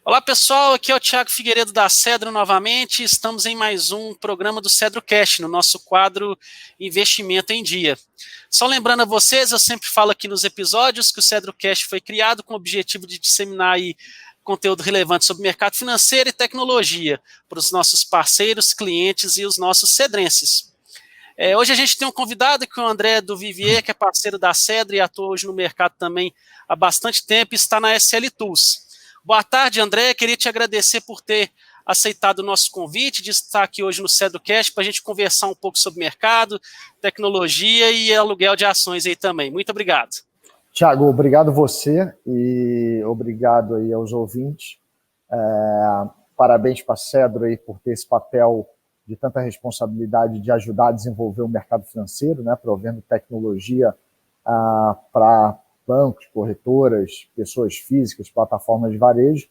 Olá pessoal, aqui é o Thiago Figueiredo da Cedro novamente. Estamos em mais um programa do CedroCast, no nosso quadro Investimento em Dia. Só lembrando a vocês, eu sempre falo aqui nos episódios que o CedroCast foi criado com o objetivo de disseminar aí conteúdo relevante sobre mercado financeiro e tecnologia para os nossos parceiros, clientes e os nossos cedrenses. Hoje a gente tem um convidado, que é o André do Vivier, que é parceiro da Cedro e atua hoje no mercado também há bastante tempo e está na SL Tools. Boa tarde, André. Queria te agradecer por ter aceitado o nosso convite de estar aqui hoje no CedroCast para a gente conversar um pouco sobre mercado, tecnologia e aluguel de ações aí também. Muito obrigado. Thiago, obrigado você e obrigado aí aos ouvintes. Parabéns para a Cedro aí por ter esse papel de tanta responsabilidade de ajudar a desenvolver o mercado financeiro, né, provendo tecnologia para bancos, corretoras, pessoas físicas, plataformas de varejo.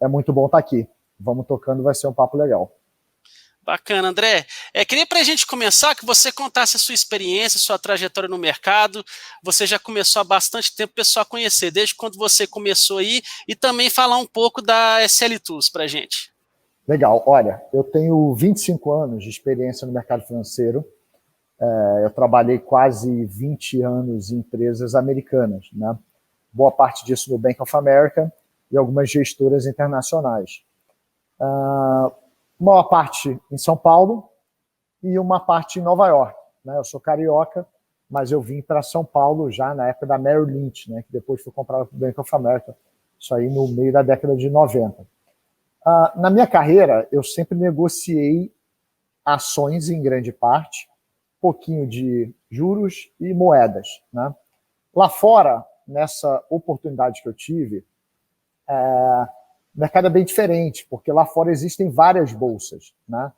É muito bom estar aqui. Vamos tocando, vai ser um papo legal. Bacana, André. Queria para a gente começar que você contasse a sua experiência, sua trajetória no mercado. Você já começou há bastante tempo, o pessoal a conhecer, desde quando você começou aí, e também falar um pouco da SL Tools para a gente. Legal. Olha, eu tenho 25 anos de experiência no mercado financeiro. Eu trabalhei quase 20 anos em empresas americanas, né? Boa parte disso no Bank of America e algumas gestoras internacionais. Uma parte em São Paulo e uma parte em Nova York, né? Eu sou carioca, mas eu vim para São Paulo já na época da Merrill Lynch, né? Que depois foi comprada pelo Bank of America, isso aí no meio da década de 90. Na minha carreira, eu sempre negociei ações em grande parte, pouquinho de juros e moedas, né? Lá fora, nessa oportunidade que eu tive, o mercado é bem diferente, porque lá fora existem várias bolsas, né?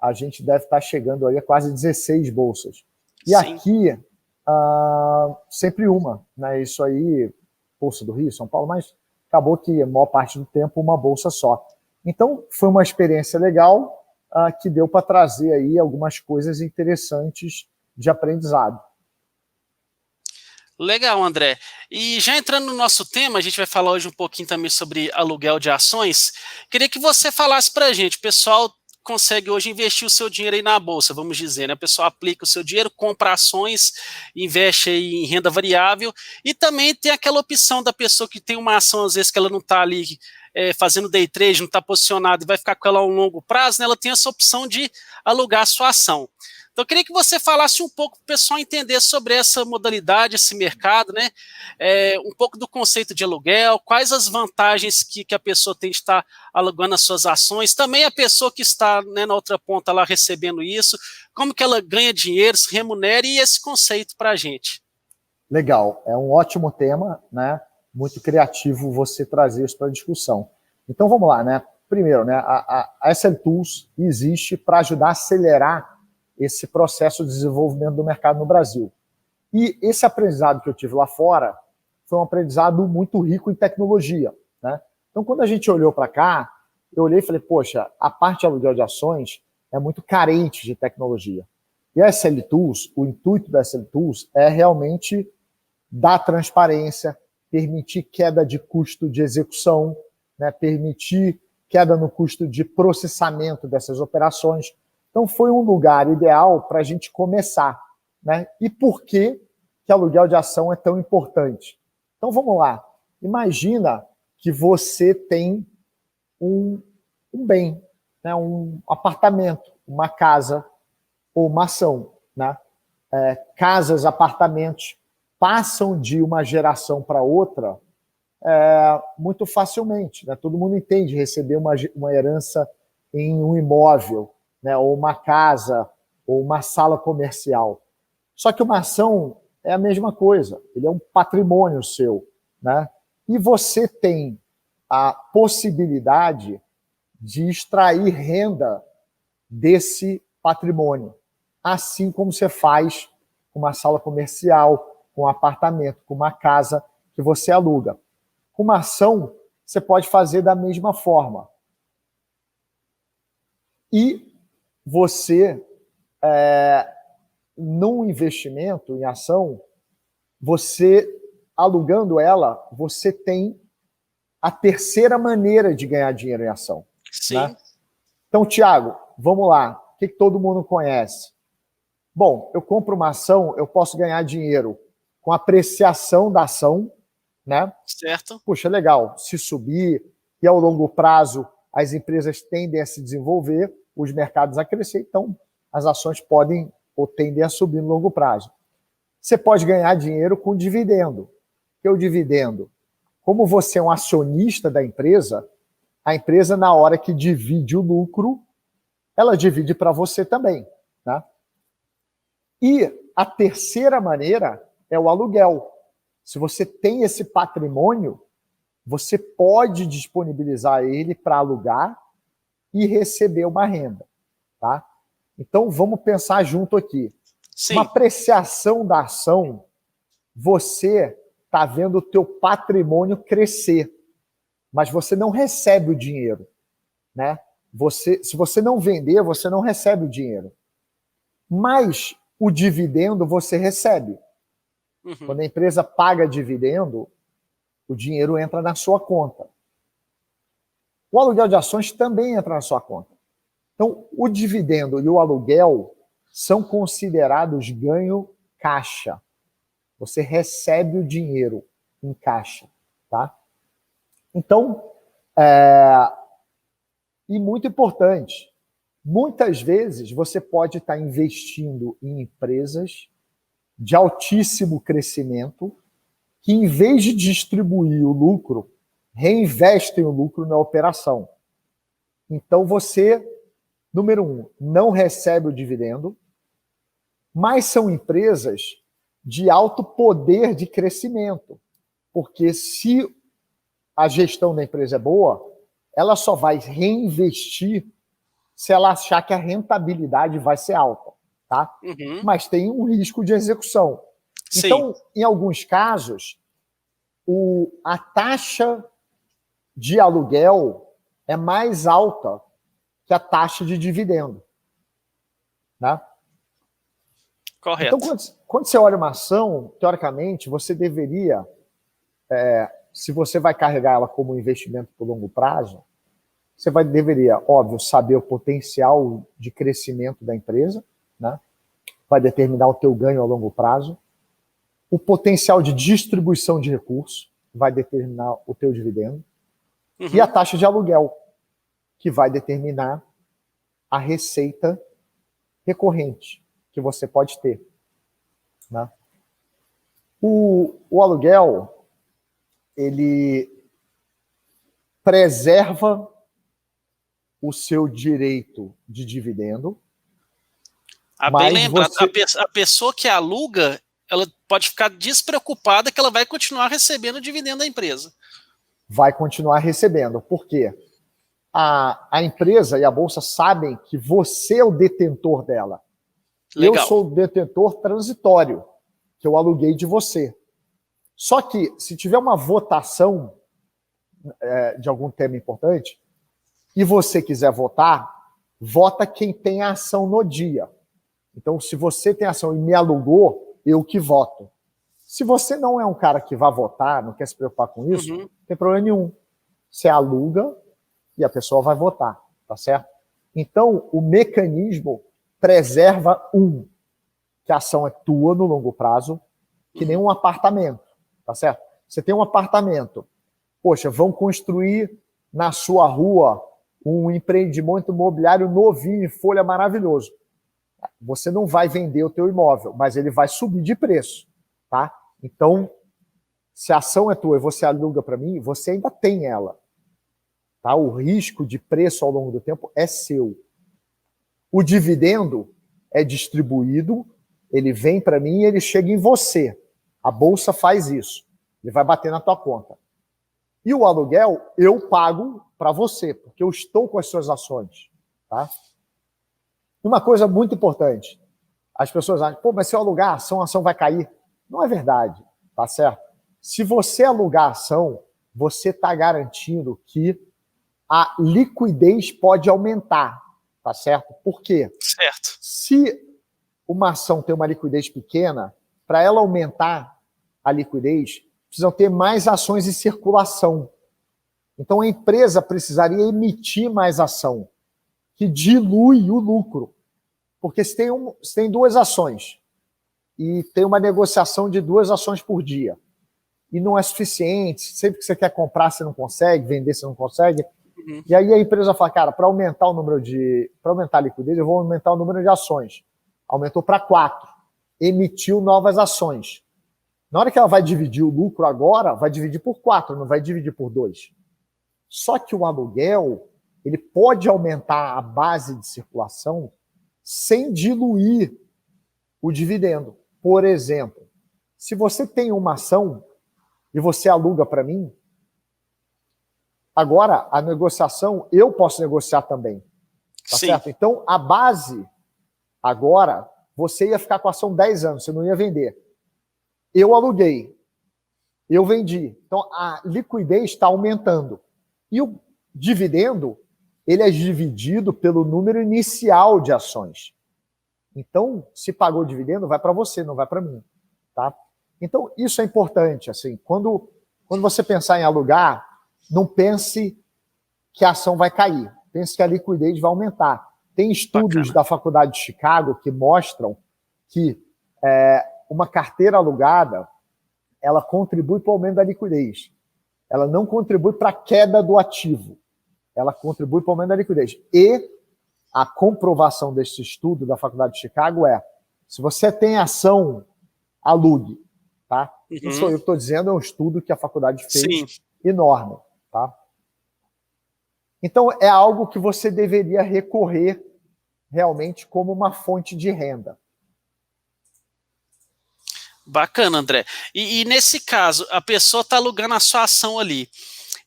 A gente deve estar chegando aí a quase 16 bolsas. E Sim. aqui, sempre uma, né? Isso aí, Bolsa do Rio, São Paulo, mas acabou que a maior parte do tempo uma bolsa só. Então, foi uma experiência legal, que deu para trazer aí algumas coisas interessantes de aprendizado. Legal, André. E já entrando no nosso tema, a gente vai falar hoje um pouquinho também sobre aluguel de ações. Queria que você falasse para a gente, o pessoal consegue hoje investir o seu dinheiro aí na bolsa, vamos dizer, né? O pessoal aplica o seu dinheiro, compra ações, investe aí em renda variável e também tem aquela opção da pessoa que tem uma ação, às vezes, que ela não está ali fazendo day trade, não está posicionada e vai ficar com ela a um longo prazo, né? Ela tem essa opção de alugar a sua ação. Então, eu queria que você falasse um pouco para o pessoal entender sobre essa modalidade, esse mercado, né? Um pouco do conceito de aluguel, quais as vantagens que a pessoa tem de estar alugando as suas ações, também a pessoa que está, né, na outra ponta lá recebendo isso, como que ela ganha dinheiro, se remunera e esse conceito para a gente. Legal, é um ótimo tema, né? Muito criativo você trazer isso para a discussão. Então vamos lá, né? Primeiro, né, a SL Tools existe para ajudar a acelerar esse processo de desenvolvimento do mercado no Brasil. E esse aprendizado que eu tive lá fora foi um aprendizado muito rico em tecnologia, né? Então, quando a gente olhou para cá, eu olhei e falei, poxa, a parte de aluguel de ações é muito carente de tecnologia. E a SL Tools, o intuito da SL Tools é realmente dar transparência, permitir queda de custo de execução, né, permitir queda no custo de processamento dessas operações. Então, foi um lugar ideal para a gente começar, né? E por que aluguel de ação é tão importante? Então, vamos lá. Imagina que você tem um bem, né? Um apartamento, uma casa ou uma ação, né? Casas, apartamentos passam de uma geração para outra muito facilmente, né? Todo mundo entende receber uma herança em um imóvel, né? Ou uma casa, ou uma sala comercial. Só que uma ação é a mesma coisa, ele é um patrimônio seu, né? E você tem a possibilidade de extrair renda desse patrimônio, assim como você faz com uma sala comercial, com um apartamento, com uma casa que você aluga. Com uma ação, você pode fazer da mesma forma. E você, num investimento em ação, você, alugando ela, você tem a terceira maneira de ganhar dinheiro em ação. Sim. Né? Então, Thiago, vamos lá. O que todo mundo conhece? Bom, eu compro uma ação, eu posso ganhar dinheiro com a apreciação da ação, né? Certo. Puxa, legal. Se subir, e ao longo prazo as empresas tendem a se desenvolver, os mercados a crescer, então as ações podem ou tendem a subir no longo prazo. Você pode ganhar dinheiro com dividendo. O que é o dividendo? Como você é um acionista da empresa, a empresa, na hora que divide o lucro, ela divide para você também. Né? E a terceira maneira é o aluguel. Se você tem esse patrimônio, você pode disponibilizar ele para alugar e receber uma renda. Tá? Então, vamos pensar junto aqui. Sim. Uma apreciação da ação, você está vendo o teu patrimônio crescer, mas você não recebe o dinheiro. Né? Se você não vender, você não recebe o dinheiro. Mas o dividendo você recebe. Uhum. Quando a empresa paga dividendo, o dinheiro entra na sua conta. O aluguel de ações também entra na sua conta. Então, o dividendo e o aluguel são considerados ganho caixa. Você recebe o dinheiro em caixa. Tá? Então, e muito importante, muitas vezes você pode estar investindo em empresas de altíssimo crescimento que, em vez de distribuir o lucro, reinvestem o lucro na operação. Então você, número 1, não recebe o dividendo, mas são empresas de alto poder de crescimento, porque se a gestão da empresa é boa, ela só vai reinvestir se ela achar que a rentabilidade vai ser alta, tá? Uhum. Mas tem um risco de execução. Sim. Então, em alguns casos, a taxa de aluguel é mais alta que a taxa de dividendo. Né? Correto. Então, quando você olha uma ação, teoricamente, você deveria, se você vai carregar ela como investimento por longo prazo, você deveria, óbvio, saber o potencial de crescimento da empresa, né? Vai determinar o teu ganho a longo prazo. O potencial de distribuição de recursos vai determinar o teu dividendo. Uhum. E a taxa de aluguel, que vai determinar a receita recorrente que você pode ter. Né? O aluguel, ele preserva o seu direito de dividendo. Bem lembrado, a pessoa que aluga, ela pode ficar despreocupada que ela vai continuar recebendo o dividendo da empresa. Vai continuar recebendo. Por quê? A empresa e a bolsa sabem que você é o detentor dela. Legal. Eu sou o detentor transitório, que eu aluguei de você. Só que, se tiver uma votação de algum tema importante, e você quiser votar, vota quem tem a ação no dia. Então, se você tem ação e me alugou, eu que voto. Se você não é um cara que vai votar, não quer se preocupar com isso, não tem problema nenhum. Você aluga e a pessoa vai votar, tá certo? Então, o mecanismo preserva que a ação é tua no longo prazo, que nem um apartamento, tá certo? Você tem um apartamento, poxa, vão construir na sua rua um empreendimento imobiliário novinho, em folha, maravilhoso. Você não vai vender o teu imóvel, mas ele vai subir de preço, tá? Então, se a ação é tua e você aluga para mim, você ainda tem ela. Tá? O risco de preço ao longo do tempo é seu. O dividendo é distribuído, ele vem para mim e ele chega em você. A bolsa faz isso. Ele vai bater na tua conta. E o aluguel, eu pago para você, porque eu estou com as suas ações. Tá? Uma coisa muito importante. As pessoas acham, pô, mas se eu alugar a ação vai cair. Não é verdade, tá certo? Se você alugar a ação, você está garantindo que a liquidez pode aumentar, tá certo? Por quê? Certo. Se uma ação tem uma liquidez pequena, para ela aumentar a liquidez, precisam ter mais ações em circulação. Então a empresa precisaria emitir mais ação, que dilui o lucro. Porque se tem duas ações e tem uma negociação de 2 ações por dia, e não é suficiente, sempre que você quer comprar, você não consegue, vender, você não consegue. Uhum. E aí a empresa fala, cara, para aumentar a liquidez, eu vou aumentar o número de ações. Aumentou para 4. Emitiu novas ações. Na hora que ela vai dividir o lucro agora, vai dividir por 4, não vai dividir por 2. Só que o aluguel, ele pode aumentar a base de circulação sem diluir o dividendo. Por exemplo, se você tem uma ação e você aluga para mim, agora a negociação, eu posso negociar também. Tá certo? Então, a base, agora, você ia ficar com a ação 10 anos, você não ia vender. Eu aluguei, eu vendi. Então, a liquidez está aumentando. E o dividendo, ele é dividido pelo número inicial de ações. Então, se pagou o dividendo, vai para você, não vai para mim. Tá? Então, isso é importante. Assim, quando você pensar em alugar, não pense que a ação vai cair. Pense que a liquidez vai aumentar. Tem estudos da Faculdade de Chicago que mostram que uma carteira alugada, ela contribui para o aumento da liquidez. Ela não contribui para a queda do ativo. Ela contribui para o aumento da liquidez. E a comprovação desse estudo da Faculdade de Chicago é: se você tem ação, alugue. Tá? Não sou eu que estou dizendo, é um estudo que a faculdade fez, enorme. Tá? Então, é algo que você deveria recorrer realmente como uma fonte de renda. Bacana, André. E nesse caso, a pessoa está alugando a sua ação ali.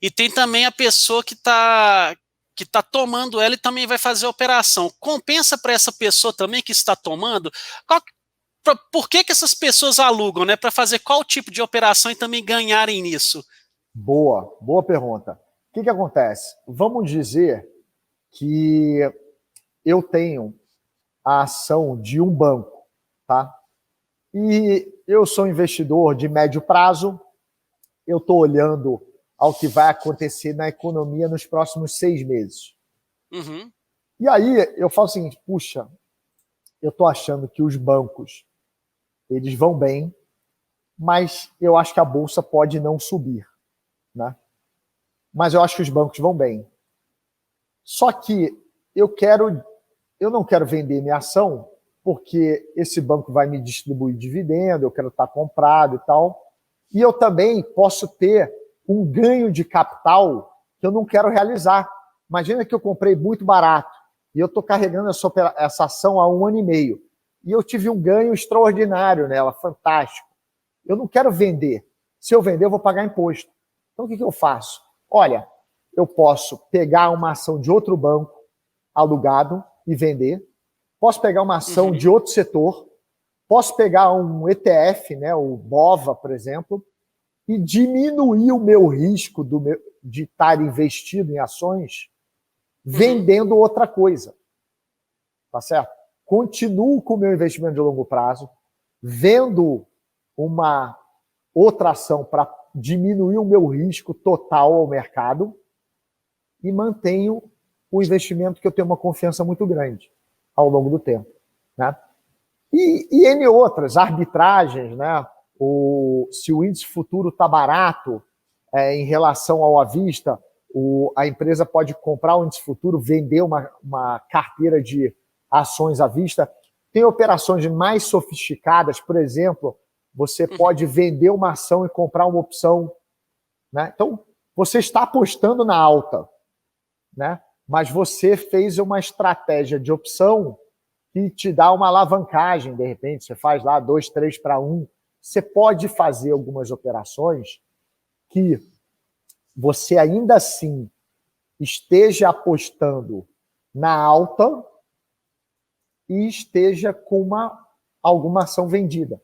E tem também a pessoa que tá tomando ela e também vai fazer a operação. Compensa para essa pessoa também que está tomando? Por que essas pessoas alugam, né? Para fazer qual tipo de operação e também ganharem nisso? Boa pergunta. O que acontece? Vamos dizer que eu tenho a ação de um banco, tá? E eu sou investidor de médio prazo, eu estou olhando ao que vai acontecer na economia nos próximos 6 meses. Uhum. E aí eu falo o seguinte, puxa, eu estou achando que os bancos, eles vão bem, mas eu acho que a bolsa pode não subir, né? Mas eu acho que os bancos vão bem. Só que eu não quero vender minha ação porque esse banco vai me distribuir dividendo, eu quero estar comprado e tal. E eu também posso ter um ganho de capital que eu não quero realizar. Imagina que eu comprei muito barato e eu estou carregando essa ação há 1 ano e meio. E eu tive um ganho extraordinário nela, fantástico. Eu não quero vender. Se eu vender, eu vou pagar imposto. Então, o que eu faço? Olha, eu posso pegar uma ação de outro banco alugado e vender. Posso pegar uma ação de outro setor. Posso pegar um ETF, né, o BOVA, por exemplo, e diminuir o meu risco de estar investido em ações vendendo outra coisa. Tá certo? Continuo com o meu investimento de longo prazo, vendo uma outra ação para diminuir o meu risco total ao mercado e mantenho o investimento que eu tenho uma confiança muito grande ao longo do tempo. Né? E N outras, arbitragens, né? Se o índice futuro está barato em relação ao à vista, a empresa pode comprar o índice futuro, vender uma carteira de ações à vista. Tem operações mais sofisticadas, por exemplo, você pode vender uma ação e comprar uma opção. Né? Então, você está apostando na alta, né? Mas você fez uma estratégia de opção que te dá uma alavancagem, de repente, você faz lá 2, 3 para 1. Você pode fazer algumas operações que você ainda assim esteja apostando na alta e esteja com alguma ação vendida.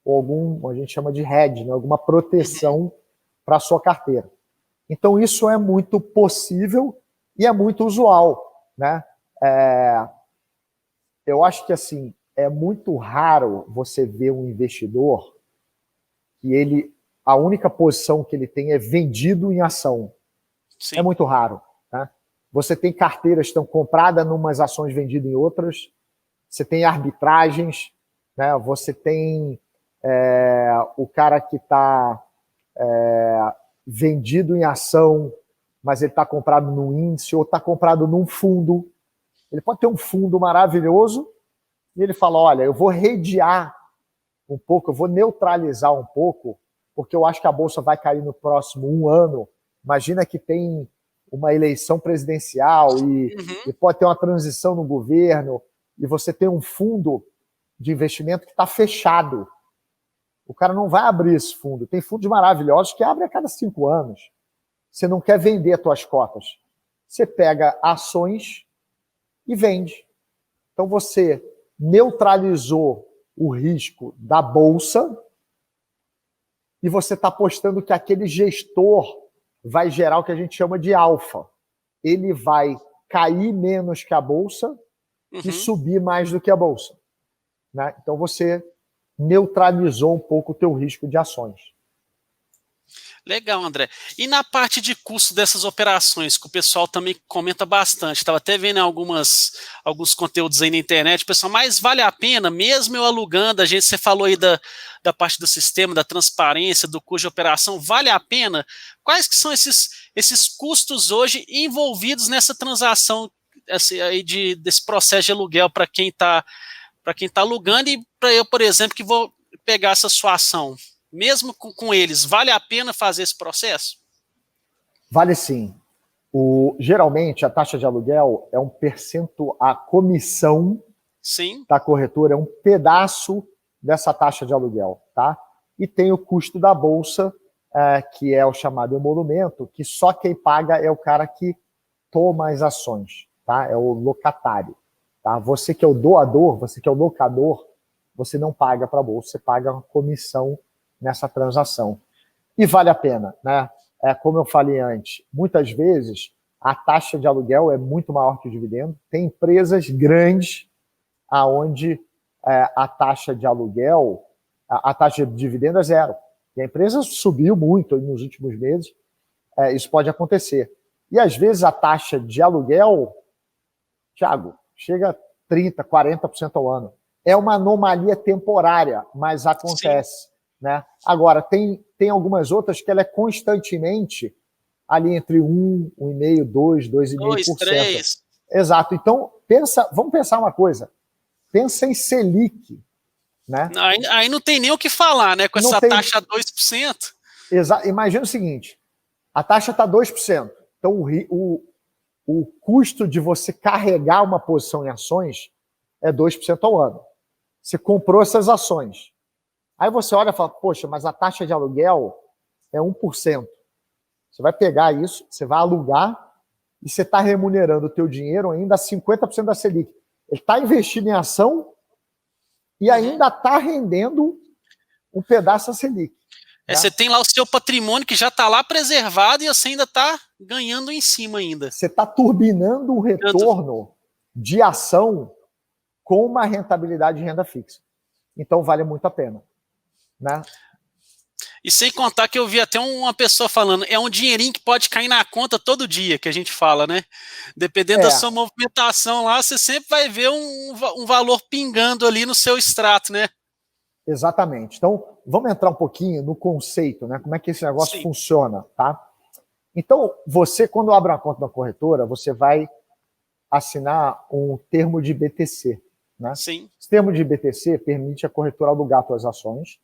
Ou a gente chama de hedge, né? Alguma proteção para a sua carteira. Então, isso é muito possível e é muito usual. Né? Eu acho que assim, é muito raro você ver um investidor que a única posição que ele tem é vendido em ação. É Sim. muito raro. Tá? Você tem carteiras que estão compradas em umas ações vendidas em outras, você tem arbitragens, né? Você tem o cara que está vendido em ação, mas ele está comprado no índice ou está comprado num fundo. Ele pode ter um fundo maravilhoso e ele fala, olha, eu vou redear um pouco, eu vou neutralizar um pouco, porque eu acho que a Bolsa vai cair no próximo 1 ano. Imagina que tem uma eleição presidencial e pode ter uma transição no governo e você tem um fundo de investimento que está fechado. O cara não vai abrir esse fundo. Tem fundos maravilhosos que abrem a cada 5 anos. Você não quer vender as suas cotas. Você pega ações e vende. Então você neutralizou o risco da Bolsa e você está apostando que aquele gestor vai gerar o que a gente chama de alfa. Ele vai cair menos que a Bolsa e subir mais do que a Bolsa. Né? Então você neutralizou um pouco o teu risco de ações. Legal, André. E na parte de custo dessas operações, que o pessoal também comenta bastante, estava até vendo alguns conteúdos aí na internet, pessoal, mas vale a pena, mesmo eu alugando, você falou aí da parte do sistema, da transparência, do custo de operação, vale a pena? Quais que são esses custos hoje envolvidos nessa transação aí desse processo de aluguel para quem está alugando e para eu, por exemplo, que vou pegar essa sua ação? Mesmo com eles, vale a pena fazer esse processo? Vale sim. Geralmente, a taxa de aluguel é um percentual, a comissão Sim. da corretora é um pedaço dessa taxa de aluguel, tá? E tem o custo da bolsa, que é o chamado emolumento, que só quem paga é o cara que toma as ações, tá? É o locatário, tá? Você que é o doador, você que é o locador, você não paga para a bolsa, você paga uma comissão nessa transação. E vale a pena, né? Como eu falei antes, muitas vezes a taxa de aluguel é muito maior que o dividendo. Tem empresas grandes aonde a taxa de aluguel, a taxa de dividendo é zero. E a empresa subiu muito nos últimos meses. Isso pode acontecer. E às vezes a taxa de aluguel, Thiago, chega a 30%, 40% ao ano. É uma anomalia temporária, mas acontece. Sim. Né? Agora, tem algumas outras que ela é constantemente ali entre 1, 1,5%, 2%, 2,5%. 3%. Exato. Então, vamos pensar uma coisa. Pensa em Selic. Né? Aí não tem nem o que falar, né? Com essa taxa 2%. Imagina o seguinte, a taxa está 2%. Então, o custo de você carregar uma posição em ações é 2% ao ano. Você comprou essas ações. Aí você olha e fala, poxa, mas a taxa de aluguel é 1%. Você vai pegar isso, você vai alugar e você está remunerando o teu dinheiro ainda a 50% da Selic. Ele está investindo em ação e ainda está rendendo um pedaço da Selic. Né? Você tem lá o seu patrimônio que já está lá preservado e você ainda está ganhando em cima ainda. Você está turbinando o retorno de ação com uma rentabilidade de renda fixa. Então vale muito a pena. Né? E sem contar que eu vi até uma pessoa falando, é um dinheirinho que pode cair na conta todo dia, que a gente fala, né? Dependendo da sua movimentação lá, você sempre vai ver um valor pingando ali no seu extrato, né? Exatamente. Então, vamos entrar um pouquinho no conceito, né? Como é que esse negócio funciona, tá? Então, você, quando abre uma conta na corretora, você vai assinar um termo de BTC, né? Sim. Esse termo de BTC permite a corretora alugar suas ações.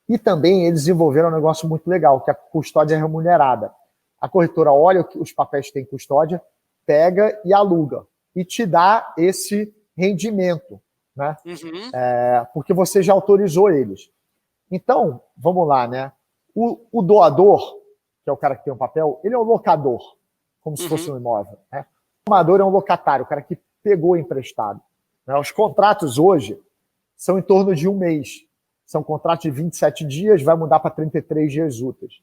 E também eles desenvolveram um negócio muito legal, que é a custódia remunerada. A corretora olha os papéis que tem custódia, pega e aluga. E te dá esse rendimento, né? Porque você já autorizou eles. Então, vamos lá, né? O doador, que é o cara que tem um papel, ele é o locador, como se fosse um imóvel. Né? O tomador é um locatário, o cara que pegou emprestado. Né? Os contratos hoje são em torno de 1 mês. São contratos de 27 dias, vai mudar para 33 dias úteis,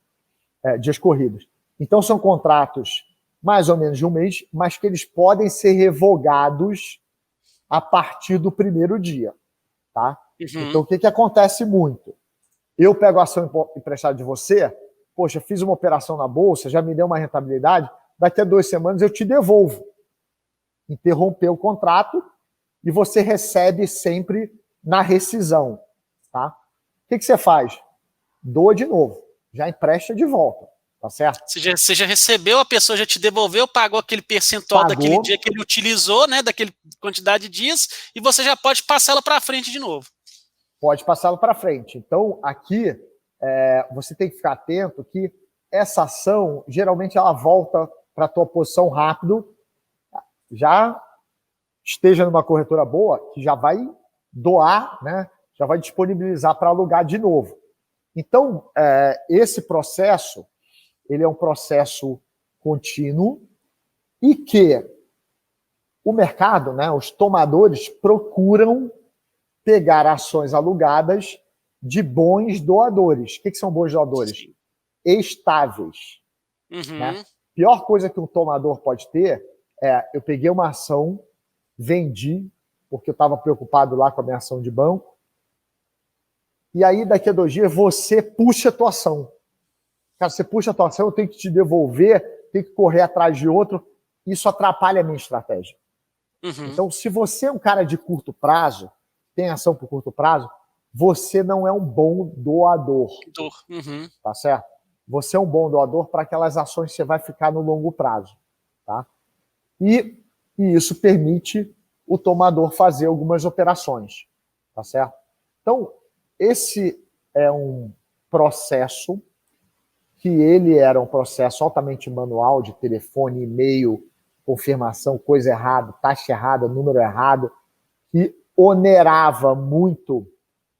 dias corridos. Então, são contratos mais ou menos de 1 mês, mas que eles podem ser revogados a partir do primeiro dia. Tá? Então, o que acontece muito? Eu pego a ação emprestada de você, poxa, fiz uma operação na Bolsa, já me deu uma rentabilidade, daqui a 2 semanas eu te devolvo. Interromper o contrato e você recebe sempre na rescisão. Tá? O que você faz? Doa de novo, já empresta de volta, tá certo? Você já recebeu, a pessoa já te devolveu, pagou aquele percentual daquele dia que ele utilizou, né, daquele quantidade de dias, e você já pode passar ela para frente de novo. Pode passá-lo para frente. Então, aqui, você tem que ficar atento que essa ação, geralmente, ela volta para a tua posição rápido, já esteja numa corretora boa, que já vai doar, né? Já vai disponibilizar para alugar de novo. Então, esse processo, ele é um processo contínuo e que o mercado, né, os tomadores procuram pegar ações alugadas de bons doadores. O que são bons doadores? Sim. Estáveis. Uhum. Né? Pior coisa que um tomador pode ter eu peguei uma ação, vendi, porque eu estava preocupado lá com a minha ação de banco, e aí daqui a 2 dias você puxa a tua ação. Cara, você puxa a tua ação, eu tenho que te devolver, tenho que correr atrás de outro, isso atrapalha a minha estratégia. Uhum. Então, se você é um cara de curto prazo, tem ação por curto prazo, você não é um bom doador. Uhum. Tá certo? Você é um bom doador para aquelas ações que você vai ficar no longo prazo. Tá? E isso permite o tomador fazer algumas operações. Tá certo? Então, esse é um processo que ele era um processo altamente manual, de telefone, e-mail, confirmação, coisa errada, taxa errada, número errado, que onerava muito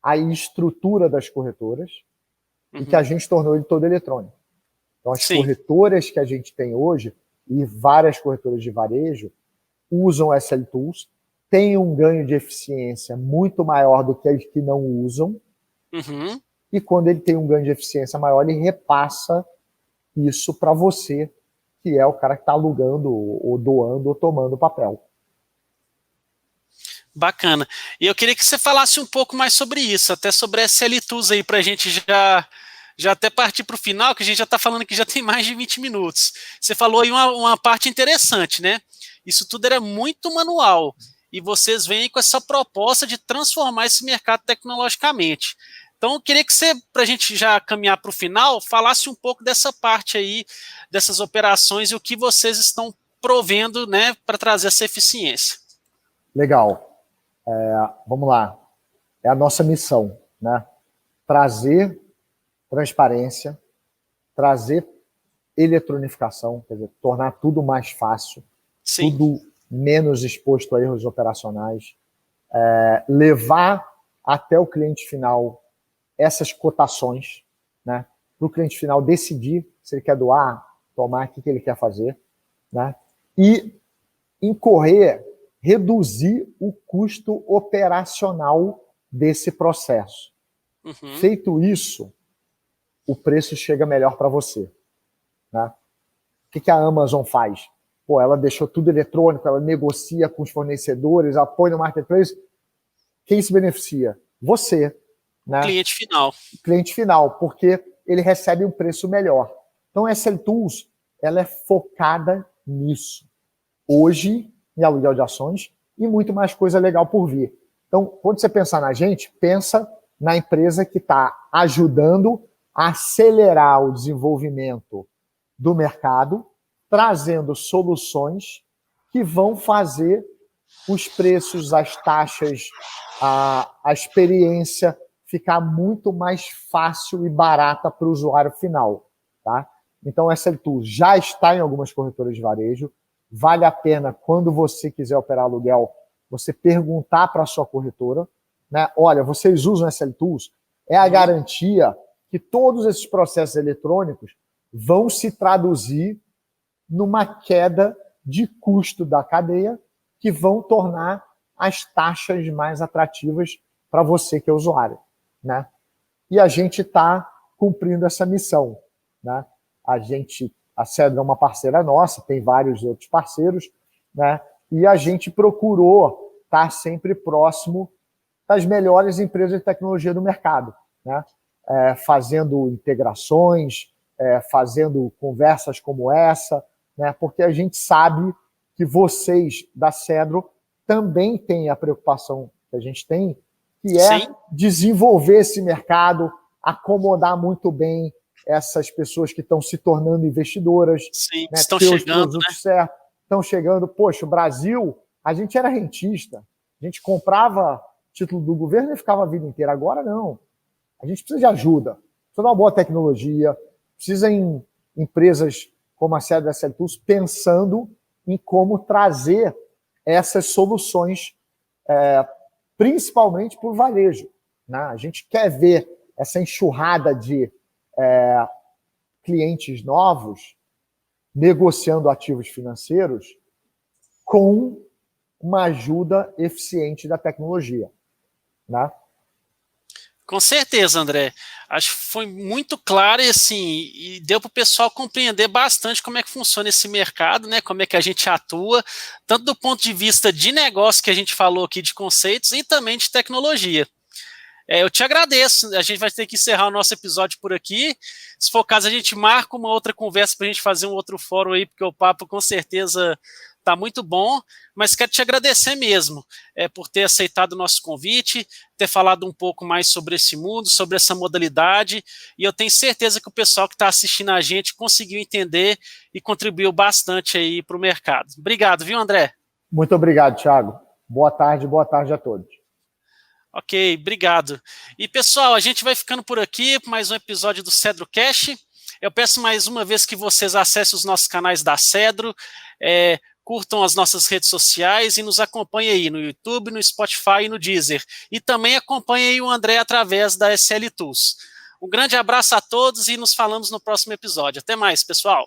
a estrutura das corretoras e que a gente tornou ele todo eletrônico. Então, as corretoras que a gente tem hoje, e várias corretoras de varejo, usam SL Tools, têm um ganho de eficiência muito maior do que as que não usam, Uhum. e quando ele tem um ganho de eficiência maior, ele repassa isso para você, que é o cara que está alugando, ou doando, ou tomando papel. Bacana. E eu queria que você falasse um pouco mais sobre isso, até sobre a SL Tools aí, para a gente já até partir para o final, que a gente já está falando que já tem mais de 20 minutos. Você falou aí uma parte interessante, né? Isso tudo era muito manual, e vocês vêm com essa proposta de transformar esse mercado tecnologicamente. Então, eu queria que você, para a gente já caminhar para o final, falasse um pouco dessa parte aí, dessas operações e o que vocês estão provendo, né, para trazer essa eficiência. Legal. Vamos lá. É a nossa missão, né? Trazer transparência, trazer eletronificação, quer dizer, tornar tudo mais fácil, Sim. tudo menos exposto a erros operacionais, levar até o cliente final essas cotações, né? Para o cliente final decidir se ele quer doar, tomar, o que ele quer fazer, né? E reduzir o custo operacional desse processo. Uhum. Feito isso, o preço chega melhor para você. Né? O que a Amazon faz? Pô, ela deixou tudo eletrônico, ela negocia com os fornecedores, ela põe no marketplace. Quem se beneficia? Você. Né? Cliente final. O cliente final, porque ele recebe um preço melhor. Então, a SL Tools, ela é focada nisso. Hoje, em aluguel de ações, e muito mais coisa legal por vir. Então, quando você pensar na gente, pensa na empresa que está ajudando a acelerar o desenvolvimento do mercado, trazendo soluções que vão fazer os preços, as taxas, a experiência ficar muito mais fácil e barata para o usuário final. Tá? Então, a SL Tools já está em algumas corretoras de varejo. Vale a pena, quando você quiser operar aluguel, você perguntar para a sua corretora, né? Olha, vocês usam SL Tools? É a garantia que todos esses processos eletrônicos vão se traduzir numa queda de custo da cadeia que vão tornar as taxas mais atrativas para você que é usuário. Né? E a gente está cumprindo essa missão. Né? A Cedra é uma parceira nossa, tem vários outros parceiros, né? E a gente procurou estar sempre próximo das melhores empresas de tecnologia do mercado, né? Fazendo integrações, fazendo conversas como essa, né? Porque a gente sabe que vocês da Cedro também têm a preocupação que a gente tem, que é Sim. desenvolver esse mercado, acomodar muito bem essas pessoas que estão se tornando investidoras, Sim, né, estão ter os chegando, né? produtos certos, estão chegando. Poxa, o Brasil, a gente era rentista, a gente comprava título do governo e ficava a vida inteira. Agora não. A gente precisa de ajuda, precisa de uma boa tecnologia, precisa em empresas como a sede da Celtus pensando em como trazer essas soluções, principalmente para o varejo, né? A gente quer ver essa enxurrada de clientes novos negociando ativos financeiros com uma ajuda eficiente da tecnologia, né? Com certeza, André. Acho que foi muito claro e assim, e deu para o pessoal compreender bastante como é que funciona esse mercado, né? Como é que a gente atua, tanto do ponto de vista de negócio que a gente falou aqui de conceitos e também de tecnologia. Eu te agradeço. A gente vai ter que encerrar o nosso episódio por aqui. Se for o caso, a gente marca uma outra conversa para a gente fazer um outro fórum aí, porque o papo com certeza está muito bom. Mas quero te agradecer mesmo por ter aceitado o nosso convite, ter falado um pouco mais sobre esse mundo, sobre essa modalidade. E eu tenho certeza que o pessoal que está assistindo a gente conseguiu entender e contribuiu bastante aí para o mercado. Obrigado, viu, André? Muito obrigado, Thiago. Boa tarde a todos. Ok, obrigado. E pessoal, a gente vai ficando por aqui para mais um episódio do Cedro Cash. Eu peço mais uma vez que vocês acessem os nossos canais da Cedro, curtam as nossas redes sociais e nos acompanhem aí no YouTube, no Spotify e no Deezer. E também acompanhem aí o André através da SL Tools. Um grande abraço a todos e nos falamos no próximo episódio. Até mais, pessoal.